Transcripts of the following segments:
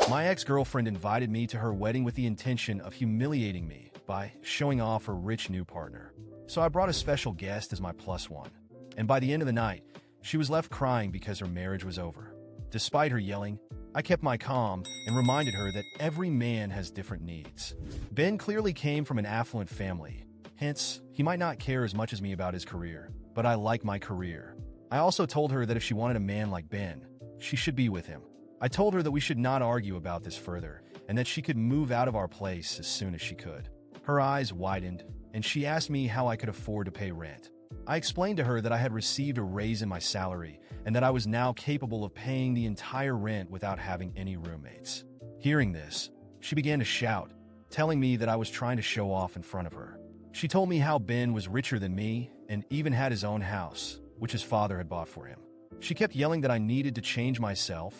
My ex-girlfriend invited me to her wedding with the intention of humiliating me by showing off her rich new partner. So I brought a special guest as my plus one. And by the end of the night, she was left crying because her marriage was over. Despite her yelling, I kept my calm and reminded her that every man has different needs. Ben clearly came from an affluent family. Hence, he might not care as much as me about his career, but I like my career. I also told her that if she wanted a man like Ben, she should be with him. I told her that we should not argue about this further and that she could move out of our place as soon as she could. Her eyes widened, and she asked me how I could afford to pay rent. I explained to her that I had received a raise in my salary and that I was now capable of paying the entire rent without having any roommates. Hearing this, she began to shout, telling me that I was trying to show off in front of her. She told me how Ben was richer than me and even had his own house, which his father had bought for him. She kept yelling that I needed to change myself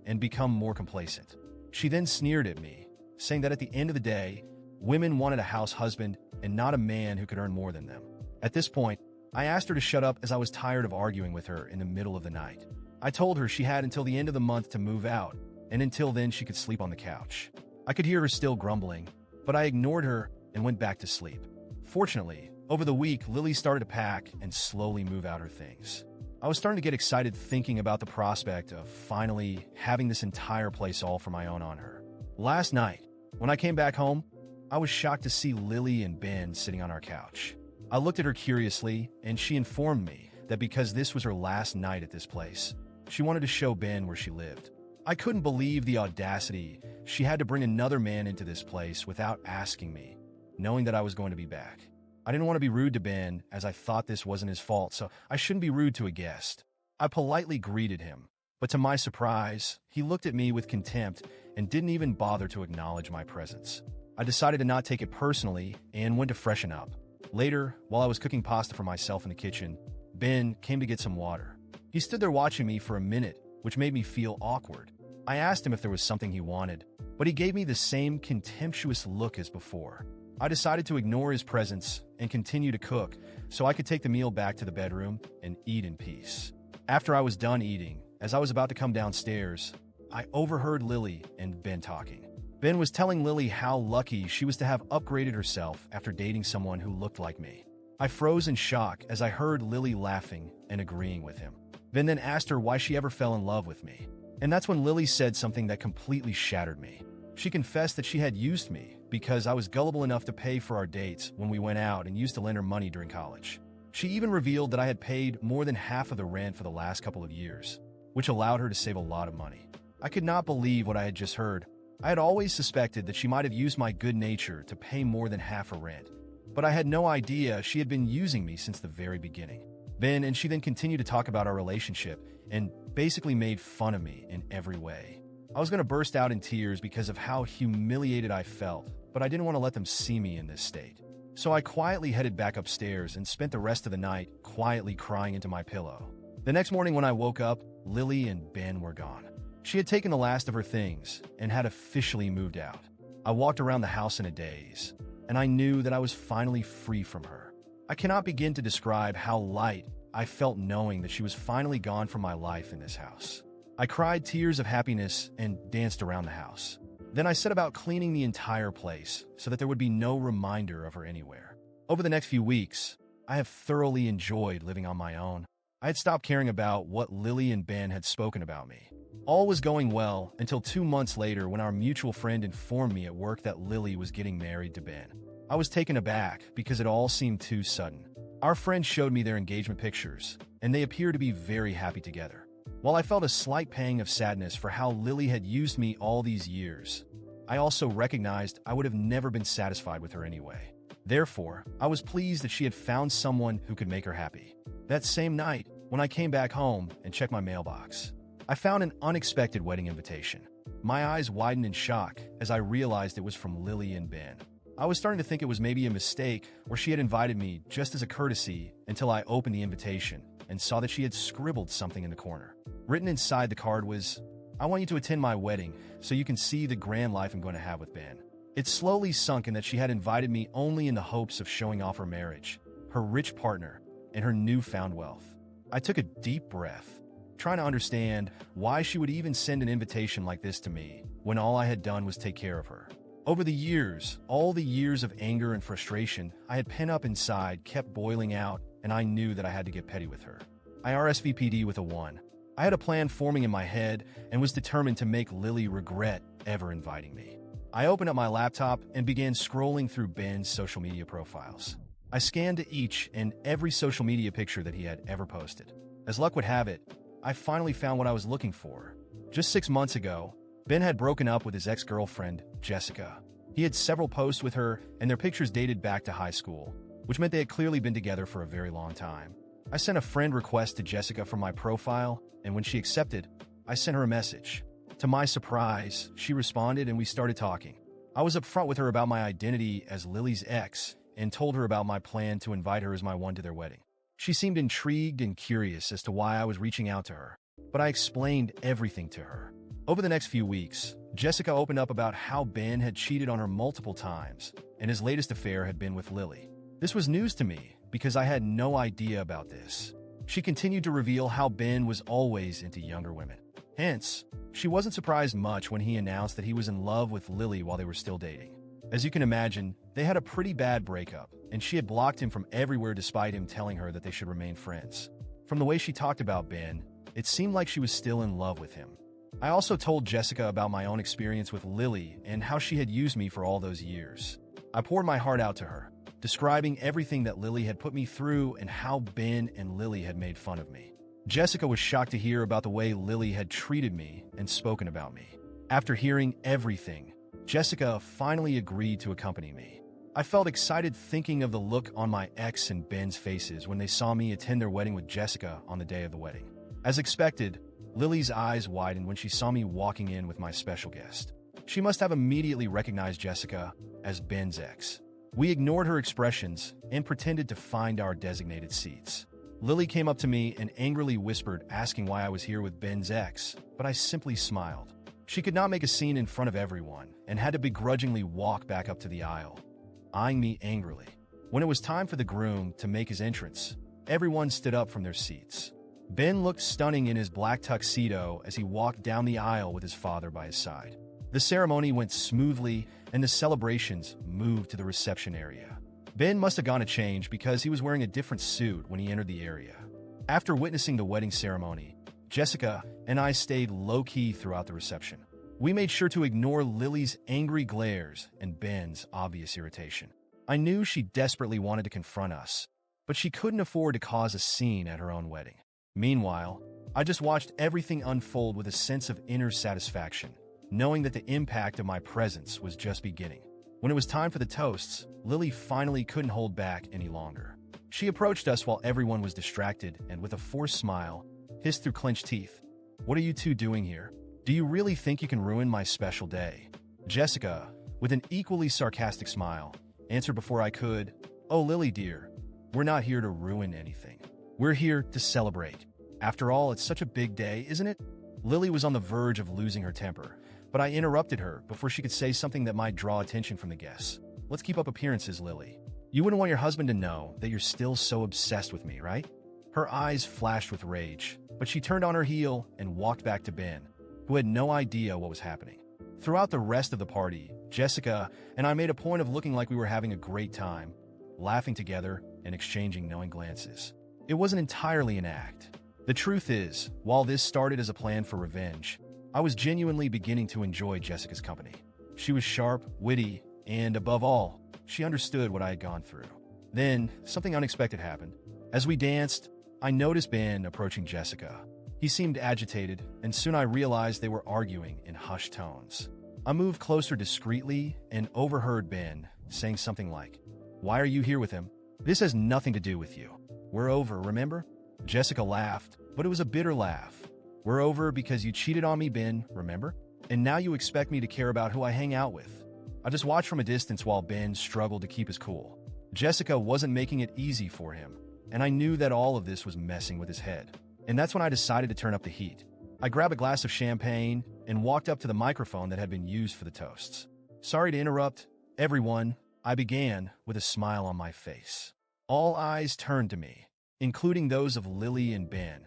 and become more complacent. She then sneered at me, saying that at the end of the day, women wanted a house husband and not a man who could earn more than them. At this point, I asked her to shut up as I was tired of arguing with her in the middle of the night. I told her she had until the end of the month to move out, and until then she could sleep on the couch. I could hear her still grumbling, but I ignored her and went back to sleep. Fortunately, over the week, Lily started to pack and slowly move out her things. I was starting to get excited thinking about the prospect of finally having this entire place all for my own on her. Last night, when I came back home, I was shocked to see Lily and Ben sitting on our couch. I looked at her curiously, and she informed me that because this was her last night at this place, she wanted to show Ben where she lived. I couldn't believe the audacity she had to bring another man into this place without asking me, knowing that I was going to be back. I didn't want to be rude to Ben, as I thought this wasn't his fault, so I shouldn't be rude to a guest. I politely greeted him, but to my surprise, he looked at me with contempt and didn't even bother to acknowledge my presence. I decided to not take it personally and went to freshen up. Later, while I was cooking pasta for myself in the kitchen, Ben came to get some water. He stood there watching me for a minute, which made me feel awkward. I asked him if there was something he wanted, but he gave me the same contemptuous look as before. I decided to ignore his presence and continue to cook so I could take the meal back to the bedroom and eat in peace. After I was done eating, as I was about to come downstairs, I overheard Lily and Ben talking. Ben was telling Lily how lucky she was to have upgraded herself after dating someone who looked like me. I froze in shock as I heard Lily laughing and agreeing with him. Ben then asked her why she ever fell in love with me. And that's when Lily said something that completely shattered me. She confessed that she had used me because I was gullible enough to pay for our dates when we went out and used to lend her money during college. She even revealed that I had paid more than half of the rent for the last couple of years, which allowed her to save a lot of money. I could not believe what I had just heard. I had always suspected that she might have used my good nature to pay more than half her rent, but I had no idea she had been using me since the very beginning. Ben and she then continued to talk about our relationship and basically made fun of me in every way. I was going to burst out in tears because of how humiliated I felt, but I didn't want to let them see me in this state. So I quietly headed back upstairs and spent the rest of the night quietly crying into my pillow. The next morning when I woke up, Lily and Ben were gone. She had taken the last of her things and had officially moved out. I walked around the house in a daze, and I knew that I was finally free from her. I cannot begin to describe how light I felt knowing that she was finally gone from my life in this house. I cried tears of happiness and danced around the house. Then I set about cleaning the entire place so that there would be no reminder of her anywhere. Over the next few weeks, I have thoroughly enjoyed living on my own. I had stopped caring about what Lily and Ben had spoken about me. All was going well until 2 months later when our mutual friend informed me at work that Lily was getting married to Ben. I was taken aback because it all seemed too sudden. Our friend showed me their engagement pictures, and they appeared to be very happy together. While I felt a slight pang of sadness for how Lily had used me all these years, I also recognized I would have never been satisfied with her anyway. Therefore, I was pleased that she had found someone who could make her happy. That same night, when I came back home and checked my mailbox, I found an unexpected wedding invitation. My eyes widened in shock as I realized it was from Lily and Ben. I was starting to think it was maybe a mistake or she had invited me just as a courtesy until I opened the invitation and saw that she had scribbled something in the corner. Written inside the card was, "I want you to attend my wedding so you can see the grand life I'm going to have with Ben." It slowly sunk in that she had invited me only in the hopes of showing off her marriage, her rich partner, and her newfound wealth. I took a deep breath. trying to understand why she would even send an invitation like this to me when all I had done was take care of her. Over the years, all the years of anger and frustration I had pent up inside kept boiling out, and I knew that I had to get petty with her. I RSVP'd with a 1. I had a plan forming in my head and was determined to make Lily regret ever inviting me. I opened up my laptop and began scrolling through Ben's social media profiles. I scanned each and every social media picture that he had ever posted. As luck would have it, I finally found what I was looking for. Just 6 months ago, Ben had broken up with his ex-girlfriend, Jessica. He had several posts with her, and their pictures dated back to high school, which meant they had clearly been together for a very long time. I sent a friend request to Jessica from my profile, and when she accepted, I sent her a message. To my surprise, she responded and we started talking. I was upfront with her about my identity as Lily's ex and told her about my plan to invite her as my one to their wedding. She seemed intrigued and curious as to why I was reaching out to her, but I explained everything to her. Over the next few weeks, Jessica opened up about how Ben had cheated on her multiple times, and his latest affair had been with Lily. This was news to me because I had no idea about this. She continued to reveal how Ben was always into younger women. Hence, she wasn't surprised much when he announced that he was in love with Lily while they were still dating. As you can imagine, they had a pretty bad breakup, and she had blocked him from everywhere despite him telling her that they should remain friends. From the way she talked about Ben, it seemed like she was still in love with him. I also told Jessica about my own experience with Lily and how she had used me for all those years. I poured my heart out to her, describing everything that Lily had put me through and how Ben and Lily had made fun of me. Jessica was shocked to hear about the way Lily had treated me and spoken about me. After hearing everything, Jessica finally agreed to accompany me. I felt excited thinking of the look on my ex and Ben's faces when they saw me attend their wedding with Jessica on the day of the wedding. As expected, Lily's eyes widened when she saw me walking in with my special guest. She must have immediately recognized Jessica as Ben's ex. We ignored her expressions and pretended to find our designated seats. Lily came up to me and angrily whispered, asking why I was here with Ben's ex, but I simply smiled. She could not make a scene in front of everyone and had to begrudgingly walk back up to the aisle, eyeing me angrily. When it was time for the groom to make his entrance, everyone stood up from their seats. Ben looked stunning in his black tuxedo as he walked down the aisle with his father by his side. The ceremony went smoothly and the celebrations moved to the reception area. Ben must have gone to change because he was wearing a different suit when he entered the area. After witnessing the wedding ceremony, Jessica and I stayed low-key throughout the reception. We made sure to ignore Lily's angry glares and Ben's obvious irritation. I knew she desperately wanted to confront us, but she couldn't afford to cause a scene at her own wedding. Meanwhile, I just watched everything unfold with a sense of inner satisfaction, knowing that the impact of my presence was just beginning. When it was time for the toasts, Lily finally couldn't hold back any longer. She approached us while everyone was distracted and, with a forced smile, hissed through clenched teeth, "What are you two doing here? Do you really think you can ruin my special day?" Jessica, with an equally sarcastic smile, answered before I could, "Oh, Lily dear, we're not here to ruin anything. We're here to celebrate. After all, it's such a big day, isn't it?" Lily was on the verge of losing her temper, but I interrupted her before she could say something that might draw attention from the guests. "Let's keep up appearances, Lily. You wouldn't want your husband to know that you're still so obsessed with me, right?" Her eyes flashed with rage, but she turned on her heel and walked back to Ben, who had no idea what was happening. Throughout the rest of the party, Jessica and I made a point of looking like we were having a great time, laughing together and exchanging knowing glances. It wasn't entirely an act. The truth is, while this started as a plan for revenge, I was genuinely beginning to enjoy Jessica's company. She was sharp, witty, and above all, she understood what I had gone through. Then, something unexpected happened. As we danced, I noticed Ben approaching Jessica. He seemed agitated, and soon I realized they were arguing in hushed tones. I moved closer discreetly and overheard Ben saying something like, "Why are you here with him? This has nothing to do with you. We're over, remember?" Jessica laughed, but it was a bitter laugh. "We're over because you cheated on me, Ben, remember? And now you expect me to care about who I hang out with." I just watched from a distance while Ben struggled to keep his cool. Jessica wasn't making it easy for him, and I knew that all of this was messing with his head. And that's when I decided to turn up the heat. I grabbed a glass of champagne and walked up to the microphone that had been used for the toasts. "Sorry to interrupt, everyone," I began with a smile on my face. All eyes turned to me, including those of Lily and Ben,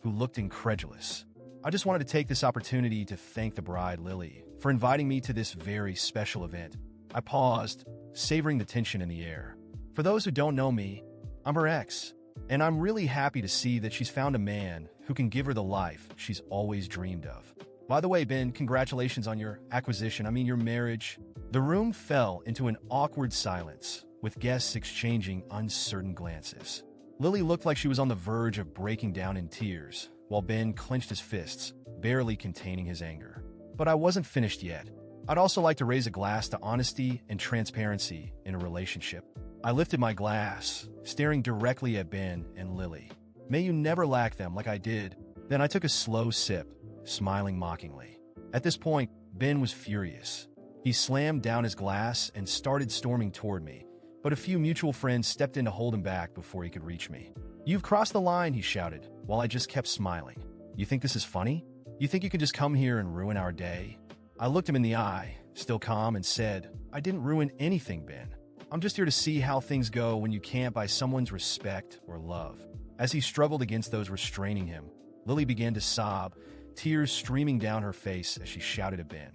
who looked incredulous. I just wanted to take this opportunity to thank the bride, Lily, for inviting me to this very special event. I paused, savoring the tension in the air. For those who don't know me, I'm her ex, and I'm really happy to see that she's found a man who can give her the life she's always dreamed of. By the way, Ben, congratulations on your your marriage. The room fell into an awkward silence, with guests exchanging uncertain glances. Lily looked like she was on the verge of breaking down in tears, while Ben clenched his fists, barely containing his anger. But I wasn't finished yet. I'd also like to raise a glass to honesty and transparency in a relationship. I lifted my glass, staring directly at Ben and Lily. May you never lack them like I did. Then I took a slow sip, smiling mockingly. At this point, Ben was furious. He slammed down his glass and started storming toward me, but a few mutual friends stepped in to hold him back before he could reach me. "You've crossed the line," he shouted, while I just kept smiling. "You think this is funny? You think you can just come here and ruin our day?" I looked him in the eye, still calm, and said, "I didn't ruin anything, Ben. I'm just here to see how things go when you can't buy someone's respect or love." As he struggled against those restraining him, Lily began to sob, tears streaming down her face as she shouted at Ben,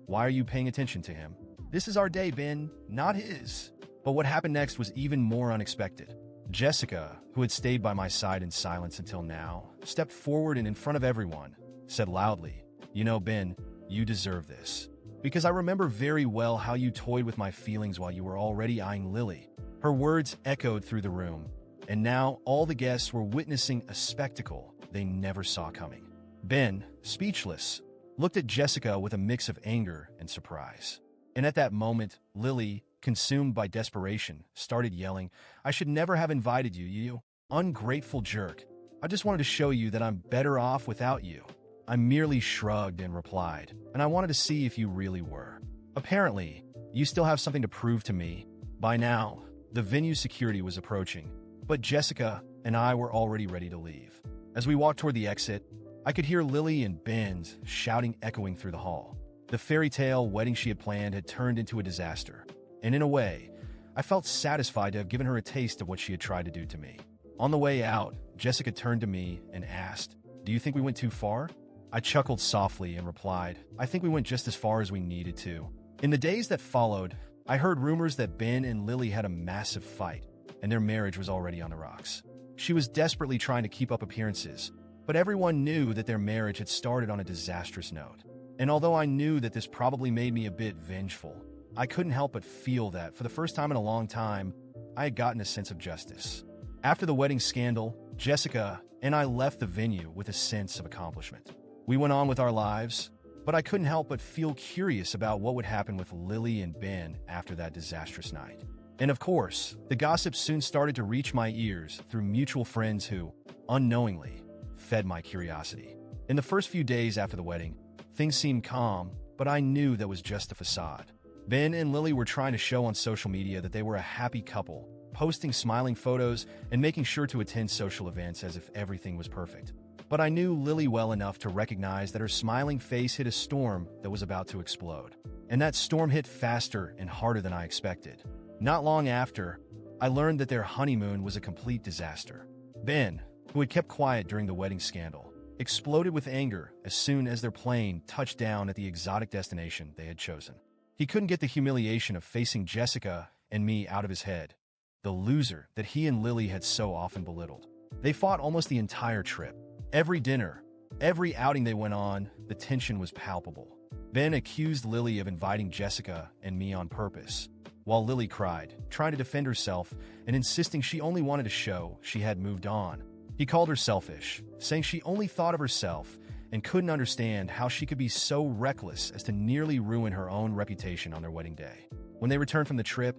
"Why are you paying attention to him? This is our day, Ben, not his." But what happened next was even more unexpected. Jessica, who had stayed by my side in silence until now, stepped forward and in front of everyone, said loudly, "You know, Ben, you deserve this. Because I remember very well how you toyed with my feelings while you were already eyeing Lily." Her words echoed through the room, and now all the guests were witnessing a spectacle they never saw coming. Ben, speechless, looked at Jessica with a mix of anger and surprise. And at that moment, Lily, consumed by desperation, started yelling, "I should never have invited you, you ungrateful jerk. I just wanted to show you that I'm better off without you." I merely shrugged and replied, "And I wanted to see if you really were. Apparently, you still have something to prove to me." By now, the venue security was approaching, but Jessica and I were already ready to leave. As we walked toward the exit, I could hear Lily and Ben's shouting echoing through the hall. The fairy tale wedding she had planned had turned into a disaster, and in a way, I felt satisfied to have given her a taste of what she had tried to do to me. On the way out, Jessica turned to me and asked, "Do you think we went too far?" I chuckled softly and replied, "I think we went just as far as we needed to." In the days that followed, I heard rumors that Ben and Lily had a massive fight, and their marriage was already on the rocks. She was desperately trying to keep up appearances, but everyone knew that their marriage had started on a disastrous note. And although I knew that this probably made me a bit vengeful, I couldn't help but feel that, for the first time in a long time, I had gotten a sense of justice. After the wedding scandal, Jessica and I left the venue with a sense of accomplishment. We went on with our lives, but I couldn't help but feel curious about what would happen with Lily and Ben after that disastrous night. And of course, the gossip soon started to reach my ears through mutual friends who, unknowingly, fed my curiosity. In the first few days after the wedding, things seemed calm, but I knew that was just a facade. Ben and Lily were trying to show on social media that they were a happy couple, posting smiling photos and making sure to attend social events as if everything was perfect. But I knew Lily well enough to recognize that her smiling face hit a storm that was about to explode. And that storm hit faster and harder than I expected. Not long after, I learned that their honeymoon was a complete disaster. Ben, who had kept quiet during the wedding scandal, exploded with anger as soon as their plane touched down at the exotic destination they had chosen. He couldn't get the humiliation of facing Jessica and me out of his head, the loser that he and Lily had so often belittled. They fought almost the entire trip. Every dinner, every outing they went on, the tension was palpable. Ben accused Lily of inviting Jessica and me on purpose, while Lily cried, trying to defend herself and insisting she only wanted to show she had moved on. He called her selfish, saying she only thought of herself and couldn't understand how she could be so reckless as to nearly ruin her own reputation on their wedding day. When they returned from the trip,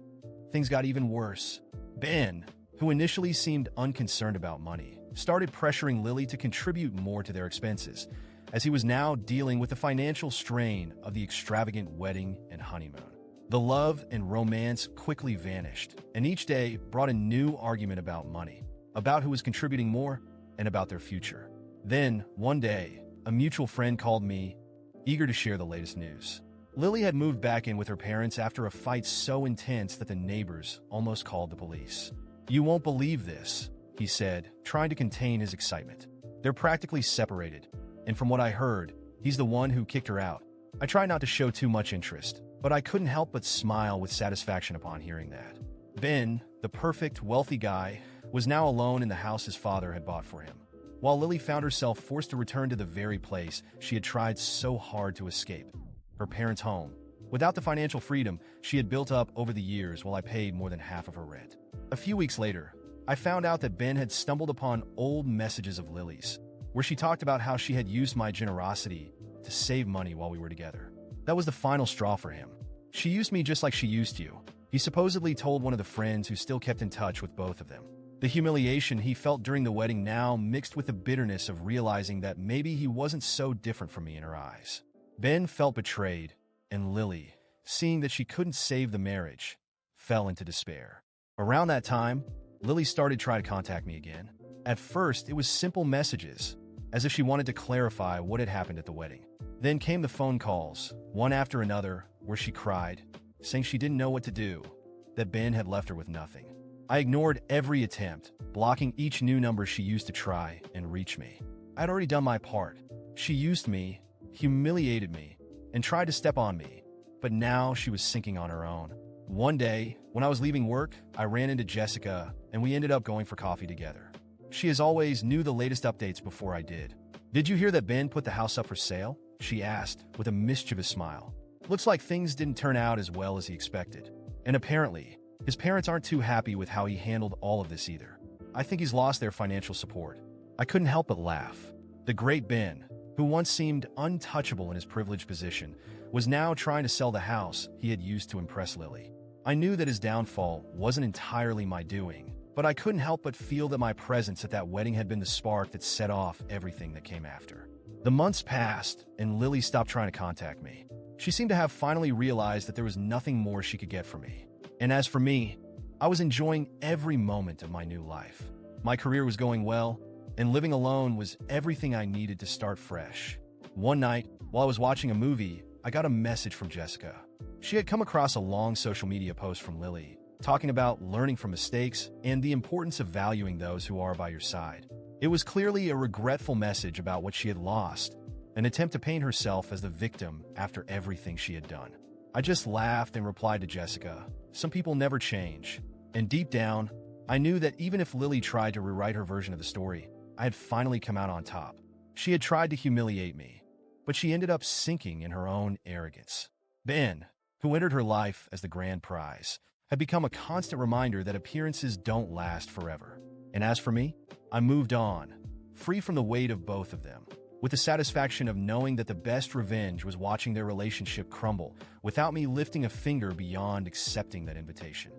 things got even worse. Ben, who initially seemed unconcerned about money, started pressuring Lily to contribute more to their expenses, as he was now dealing with the financial strain of the extravagant wedding and honeymoon. The love and romance quickly vanished, and each day brought a new argument about money, about who was contributing more, and about their future. Then, one day, a mutual friend called me, eager to share the latest news. Lily had moved back in with her parents after a fight so intense that the neighbors almost called the police. "You won't believe this," he said, trying to contain his excitement. They're practically separated, and from what I heard, he's the one who kicked her out. I try not to show too much interest, but I couldn't help but smile with satisfaction upon hearing that. Ben, the perfect, wealthy guy, was now alone in the house his father had bought for him, while Lily found herself forced to return to the very place she had tried so hard to escape, her parents' home. Without the financial freedom she had built up over the years while I paid more than half of her rent. A few weeks later, I found out that Ben had stumbled upon old messages of Lily's, where she talked about how she had used my generosity to save money while we were together. That was the final straw for him. She used me just like she used you, he supposedly told one of the friends who still kept in touch with both of them. The humiliation he felt during the wedding now mixed with the bitterness of realizing that maybe he wasn't so different from me in her eyes. Ben felt betrayed, and Lily, seeing that she couldn't save the marriage, fell into despair. Around that time, Lily started trying to contact me again. At first, it was simple messages, as if she wanted to clarify what had happened at the wedding. Then came the phone calls, one after another, where she cried, saying she didn't know what to do, that Ben had left her with nothing. I ignored every attempt, blocking each new number she used to try and reach me. I had already done my part. She used me, humiliated me, and tried to step on me, but now she was sinking on her own. One day, when I was leaving work, I ran into Jessica, and we ended up going for coffee together. She, as always, knew the latest updates before I did. "Did you hear that Ben put the house up for sale?" she asked, with a mischievous smile. "Looks like things didn't turn out as well as he expected. And apparently, his parents aren't too happy with how he handled all of this either. I think he's lost their financial support." I couldn't help but laugh. The great Ben, who once seemed untouchable in his privileged position, was now trying to sell the house he had used to impress Lily. I knew that his downfall wasn't entirely my doing, but I couldn't help but feel that my presence at that wedding had been the spark that set off everything that came after. The months passed, and Lily stopped trying to contact me. She seemed to have finally realized that there was nothing more she could get from me. And as for me, I was enjoying every moment of my new life. My career was going well, and living alone was everything I needed to start fresh. One night, while I was watching a movie, I got a message from Jessica. She had come across a long social media post from Lily, talking about learning from mistakes and the importance of valuing those who are by your side. It was clearly a regretful message about what she had lost, an attempt to paint herself as the victim after everything she had done. I just laughed and replied to Jessica, "Some people never change." And deep down, I knew that even if Lily tried to rewrite her version of the story, I had finally come out on top. She had tried to humiliate me, but she ended up sinking in her own arrogance. Ben, who entered her life as the grand prize, had become a constant reminder that appearances don't last forever. And as for me, I moved on, free from the weight of both of them, with the satisfaction of knowing that the best revenge was watching their relationship crumble without me lifting a finger beyond accepting that invitation.